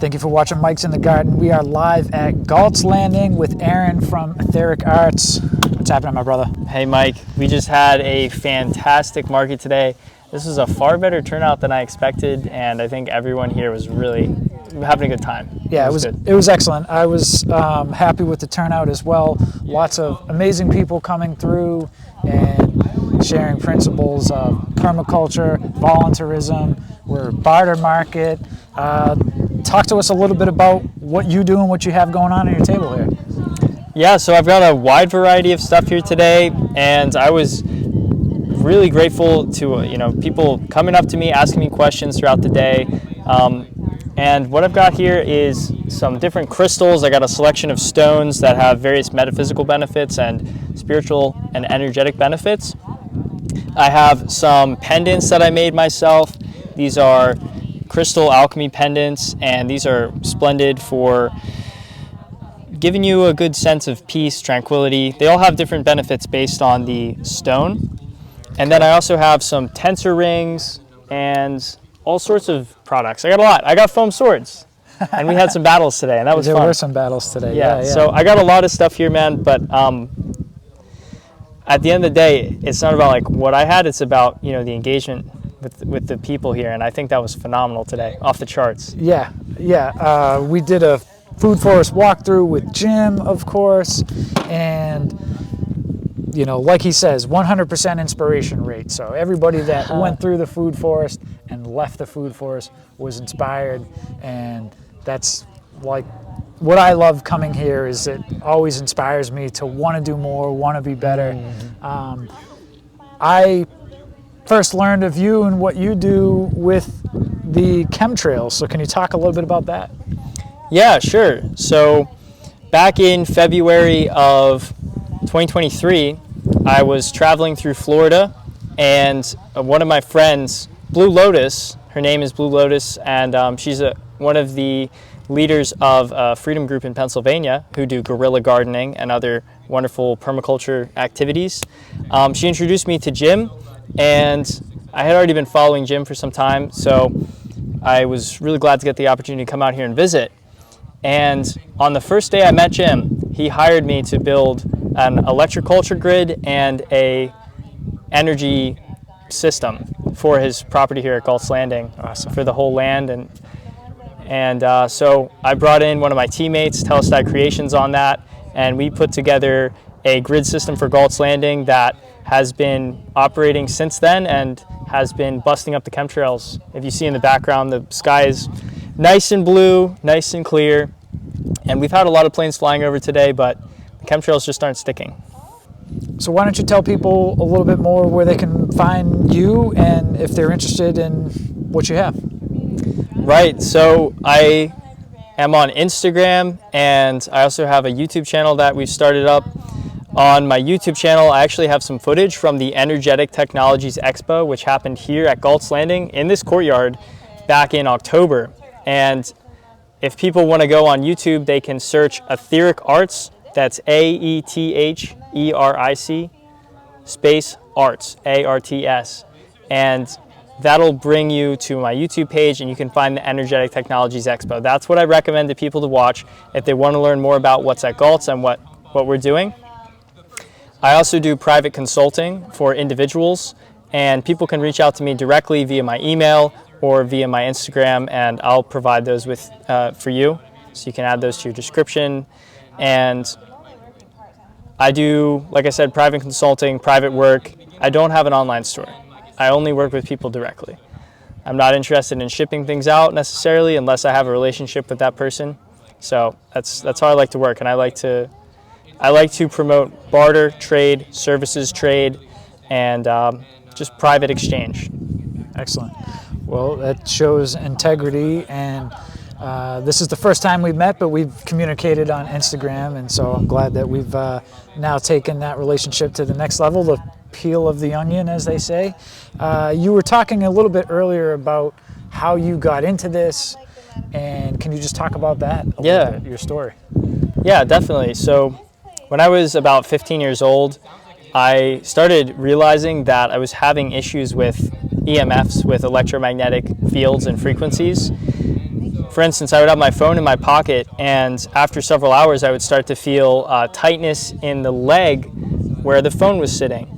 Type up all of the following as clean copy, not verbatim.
Thank you for watching Mike's in the Garden. We are live at Galts Landing with Aran from Etheric Arts. What's happening, my brother? Hey, Mike. We just had a fantastic market today. This was a far better turnout than I expected, and I think everyone here was really having a good time. Yeah, it was excellent. I was happy with the turnout as well. Lots of amazing people coming through and sharing principles of permaculture, volunteerism. We're a barter market. Talk to us a little bit about what you do and what you have going on your table here. Yeah, so I've got a wide variety of stuff here today, and I was really grateful to people coming up to me, asking me questions throughout the day. And what I've got here is some different crystals. I got a selection of stones that have various metaphysical benefits and spiritual and energetic benefits. I have some pendants that I made myself. These are crystal alchemy pendants, and these are splendid for giving you a good sense of peace, tranquility. They all have different benefits based on the stone. And then I also have some tensor rings and all sorts of products. I got a lot. I got foam swords, and we had some battles today, and that was fun. There were some battles today. Yeah. So I got a lot of stuff here, man, but at the end of the day, it's not about like what I had, it's about, the engagement with the people here, and I think that was phenomenal today, off the charts. Yeah. We did a food forest walkthrough with Jim, of course, and like he says, 100% inspiration rate. So everybody that went through the food forest and left the food forest was inspired, and that's like what I love coming here. Is it always inspires me to want to do more, want to be better. I first learned of you and what you do with the chemtrails. So can you talk a little bit about that? Yeah, sure. So back in February of 2023, I was traveling through Florida, and one of my friends, Blue Lotus, her name is Blue Lotus, and she's one of the leaders of a freedom group in Pennsylvania who do guerrilla gardening and other wonderful permaculture activities. She introduced me to Jim, and I had already been following Jim for some time, so I was really glad to get the opportunity to come out here and visit. And on the first day I met Jim, he hired me to build an electroculture grid and a energy system for his property here at Galts Landing. Awesome. For the whole land. And so I brought in one of my teammates, Telestai Creations, on that, and we put together a grid system for Galts Landing that has been operating since then and has been busting up the chemtrails. If you see in the background, the sky is nice and blue, nice and clear, and we've had a lot of planes flying over today, but the chemtrails just aren't sticking. So why don't you tell people a little bit more where they can find you and if they're interested in what you have? Right, so I am on Instagram, and I also have a YouTube channel that we've started up. On my YouTube channel, I actually have some footage from the Energetic Technologies Expo, which happened here at Galts Landing in this courtyard back in October. And if people want to go on YouTube, they can search Aetheric Arts. That's AETHERIC space Arts, ARTS. And that'll bring you to my YouTube page, and you can find the Energetic Technologies Expo. That's what I recommend to people to watch if they want to learn more about what's at Galts and what we're doing. I also do private consulting for individuals, and people can reach out to me directly via my email or via my Instagram, and I'll provide those for you, so you can add those to your description. And I do, like I said, private consulting, private work. I don't have an online store. I only work with people directly. I'm not interested in shipping things out necessarily unless I have a relationship with that person. So that's how I like to work, and I like to promote barter, trade, services trade, and just private exchange. Excellent. Well, that shows integrity, and this is the first time we've met, but we've communicated on Instagram, and so I'm glad that we've now taken that relationship to the next level, the peel of the onion, as they say. You were talking a little bit earlier about how you got into this, and can you just talk about that a little bit, your story? Yeah, definitely. So when I was about 15 years old, I started realizing that I was having issues with EMFs, with electromagnetic fields and frequencies, For instance, I would have my phone in my pocket, and after several hours I would start to feel tightness in the leg where the phone was sitting.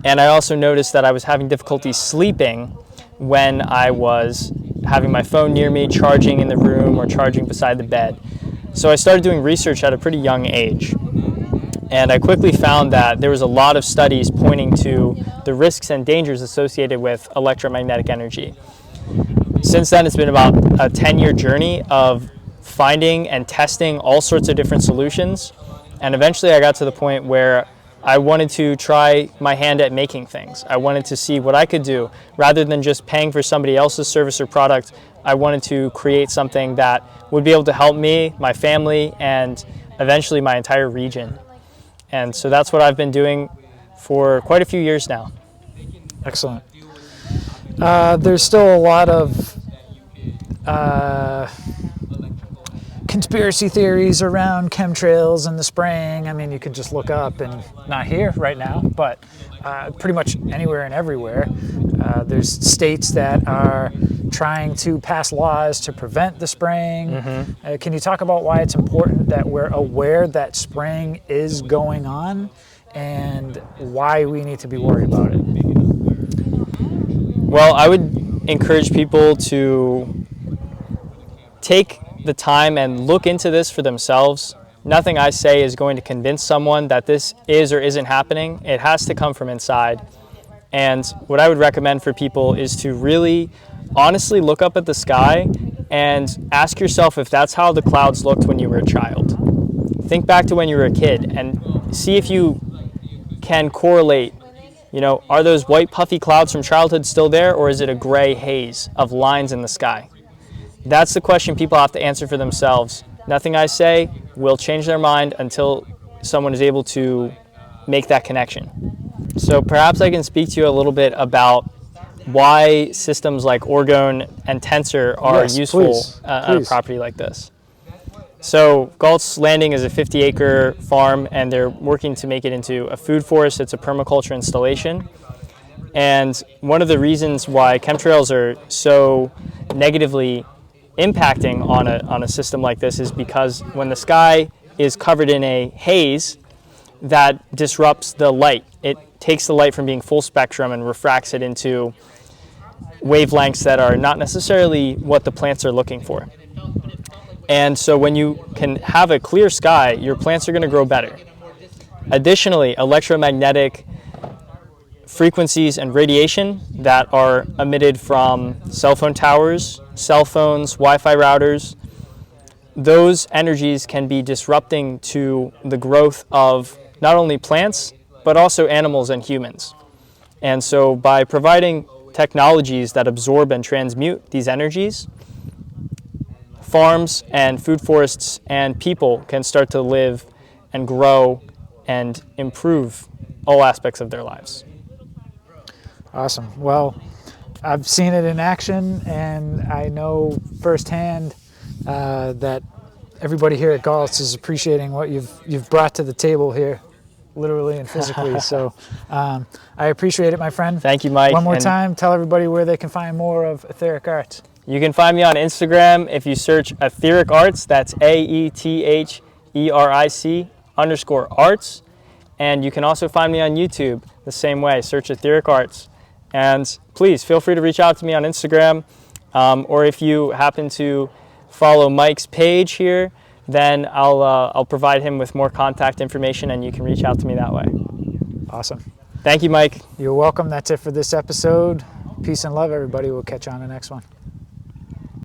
And I also noticed that I was having difficulty sleeping when I was having my phone near me, charging in the room or charging beside the bed. So I started doing research at a pretty young age. And I quickly found that there was a lot of studies pointing to the risks and dangers associated with electromagnetic energy. Since then, it's been about a 10-year journey of finding and testing all sorts of different solutions. And eventually I got to the point where I wanted to try my hand at making things. I wanted to see what I could do. Rather than just paying for somebody else's service or product, I wanted to create something that would be able to help me, my family, and eventually my entire region. And so that's what I've been doing for quite a few years now. Excellent. There's still a lot of conspiracy theories around chemtrails and the spraying. I mean, you could just look up, and not here right now, but pretty much anywhere and everywhere. There's states that are trying to pass laws to prevent the spraying. Mm-hmm. Can you talk about why it's important that we're aware that spraying is going on and why we need to be worried about it? Well, I would encourage people to take the time and look into this for themselves. Nothing I say is going to convince someone that this is or isn't happening. It has to come from inside. And what I would recommend for people is to really honestly look up at the sky and ask yourself if that's how the clouds looked when you were a child. Think back to when you were a kid and see if you can correlate. You know, are those white puffy clouds from childhood still there, or is it a gray haze of lines in the sky? That's the question people have to answer for themselves. Nothing I say will change their mind until someone is able to make that connection. So perhaps I can speak to you a little bit about why systems like Orgone and Tensor are useful on a property like this. So Galts Landing is a 50-acre farm, and they're working to make it into a food forest. It's a permaculture installation. And one of the reasons why chemtrails are so negatively impacting on a system like this is because when the sky is covered in a haze, that disrupts the light. It takes the light from being full spectrum and refracts it into wavelengths that are not necessarily what the plants are looking for. And so when you can have a clear sky, your plants are going to grow better. Additionally, electromagnetic frequencies and radiation that are emitted from cell phone towers, cell phones, Wi-Fi routers, those energies can be disrupting to the growth of not only plants, but also animals and humans. And so by providing technologies that absorb and transmute these energies, farms and food forests and people can start to live and grow and improve all aspects of their lives. Awesome. Well, I've seen it in action, and I know firsthand that everybody here at Galts is appreciating what you've brought to the table here, literally and physically. So I appreciate it, my friend. Thank you, Mike. One more time, tell everybody where they can find more of Etheric Arts. You can find me on Instagram if you search Aetheric Arts. That's AETHERIC_arts. And you can also find me on YouTube the same way. Search Aetheric Arts. And please feel free to reach out to me on Instagram. Or if you happen to follow Mike's page here, then I'll provide him with more contact information, and you can reach out to me that way. Awesome. Thank you, Mike. You're welcome. That's it for this episode. Peace and love, everybody. We'll catch you on the next one.